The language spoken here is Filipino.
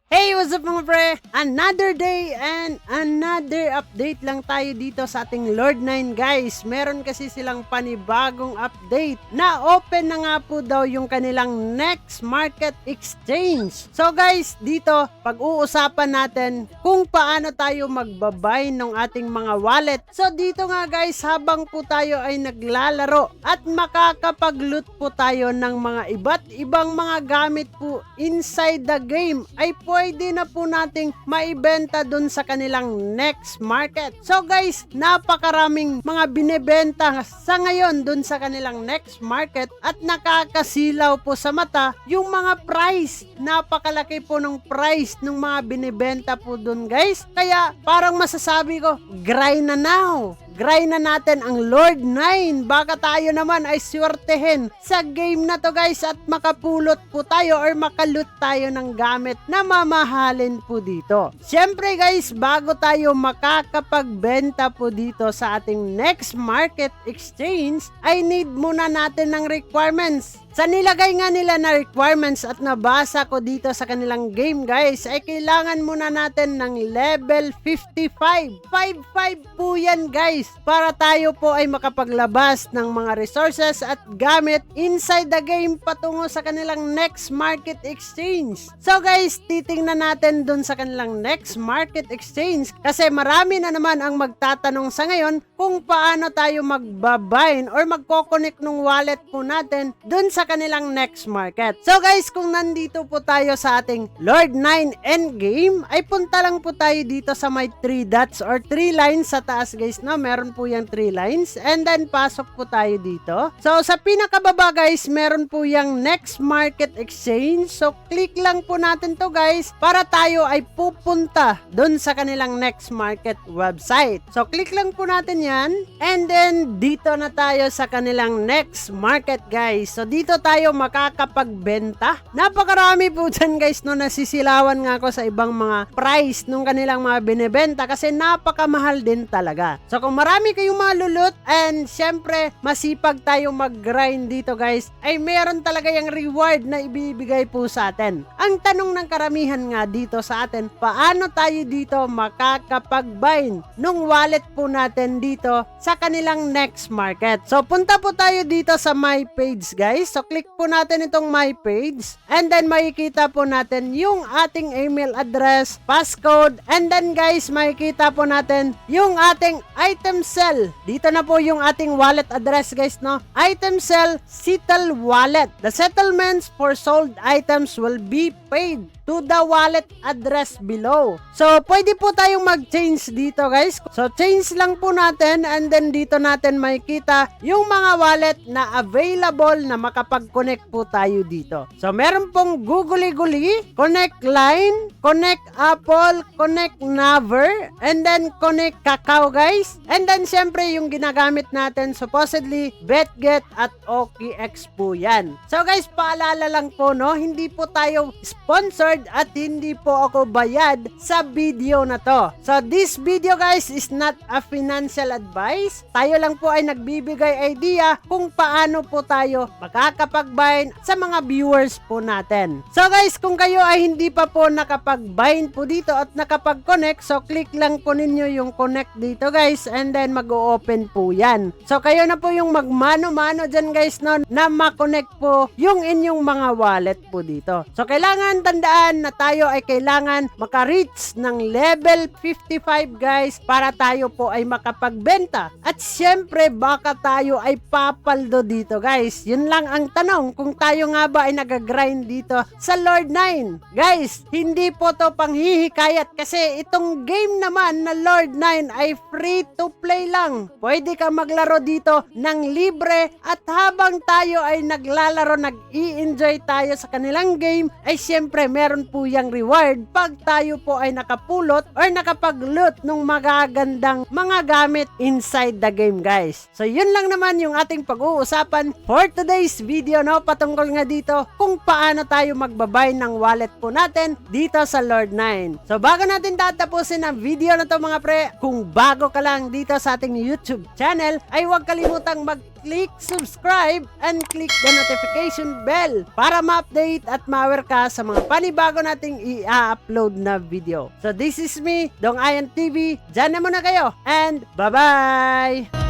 Hey, what's up mga pre? Another day and another update lang tayo dito sa ating Lord 9 guys. Meron kasi silang panibagong update na open na nga po daw yung kanilang next market exchange. So guys, dito pag-uusapan natin kung paano tayo magbabay ng ating mga wallet. So dito nga guys, habang po tayo ay naglalaro at makakapag-loot po tayo ng mga iba't ibang mga gamit po inside the game, ay pwede na po nating maibenta dun sa kanilang next market. So guys, napakaraming mga binebenta sa ngayon dun sa kanilang next market at nakakasilaw po sa mata yung mga price. Napakalaki po ng price ng mga binebenta po dun guys. Kaya parang masasabi ko, grind na now. Grind na natin ang Lord 9. Baka tayo naman ay swertehin sa game na to guys at makapulot po tayo or makaloot tayo ng gamit na mamahalin po dito. Siyempre guys, bago tayo makakapagbenta po dito sa ating next market exchange, ay need muna natin ng requirements. Sa nilagay nga nila na requirements at nabasa ko dito sa kanilang game guys, ay kailangan muna natin ng level 55. 55 po yan guys, para tayo po ay makapaglabas ng mga resources at gamit inside the game patungo sa kanilang next market exchange. So guys, titingnan natin dun sa kanilang next market exchange kasi marami na naman ang magtatanong sa ngayon kung paano tayo magbabind or magkoconnect ng wallet po natin dun sa kanilang next market. So guys, kung nandito po tayo sa ating Lord 9 endgame, ay punta lang po tayo dito sa may 3 dots or 3 lines sa taas guys, no? Meron po yung 3 lines and then pasok po tayo dito. So sa pinakababa guys, meron po yung next market exchange. So click lang po natin to guys para tayo ay pupunta dun sa kanilang next market website. So click lang po natin yan and then dito na tayo sa kanilang next market guys. So dito tayo makakapagbenta. Napakarami po dyan guys, no? Nasisilawan nga ako sa ibang mga price nung kanilang mga binibenta kasi napakamahal din talaga. So kung marami kayong malulot and syempre masipag tayo mag-grind dito guys, ay meron talaga yung reward na ibibigay po sa atin. Ang tanong ng karamihan nga dito sa atin, paano tayo dito makakapag-bind nung wallet po natin dito sa kanilang next market? So punta po tayo dito sa my page guys. So click po natin itong my page and then makikita po natin yung ating email address, passcode, and then guys makikita po natin yung ating item sell. Dito na po yung ating wallet address guys, no? Item sell, settle wallet. The settlements for sold items will be paid to the wallet address below. So, pwede po tayong mag-change dito guys. So, change lang po natin and then dito natin makikita yung mga wallet na available na makapag-connect po tayo dito. So, meron pong Googly, Connect Line, Connect Apple, Connect Naver, and then Connect Kakao guys. And then, syempre, yung ginagamit natin, supposedly, BetGet at OKX po yan. So, guys, paalala lang po, no? Hindi po tayo sponsored at hindi po ako bayad sa video na to. So this video guys is not a financial advice. Tayo lang po ay nagbibigay idea kung paano po tayo makakapag-bind sa mga viewers po natin. So guys, kung kayo ay hindi pa po nakapag-bind po dito at nakapag-connect, so click lang po ninyo yung connect dito guys and then mag-o-open po yan. So kayo na po yung magmano-mano dyan guys, no, na ma-connect po yung inyong mga wallet po dito. So kailangan tandaan na tayo ay kailangan maka-reach ng level 55 guys para tayo po ay makapagbenta. At syempre baka tayo ay papaldo dito guys. Yun lang ang tanong, kung tayo nga ba ay nag-grind dito sa Lord 9. Guys, hindi po to panghihikayat kasi itong game naman na Lord 9 ay free to play lang. Pwede ka maglaro dito ng libre at habang tayo ay naglalaro, nag-i-enjoy tayo sa kanilang game, ay syempre meron po yung reward pag tayo po ay nakapulot or nakapag-loot ng magagandang mga gamit inside the game guys. So yun lang naman yung ating pag-uusapan for today's video, no, patungkol nga dito kung paano tayo magbabay ng wallet po natin dito sa Lord 9. So bago natin tatapusin ang video na to mga pre, kung bago ka lang dito sa ating YouTube channel, ay huwag kalimutang mag click subscribe and click the notification bell para ma-update at ma-aware ka sa mga panibago nating i-upload na video. So this is me, Dong Ayan TV. Diyan na muna kayo and bye-bye!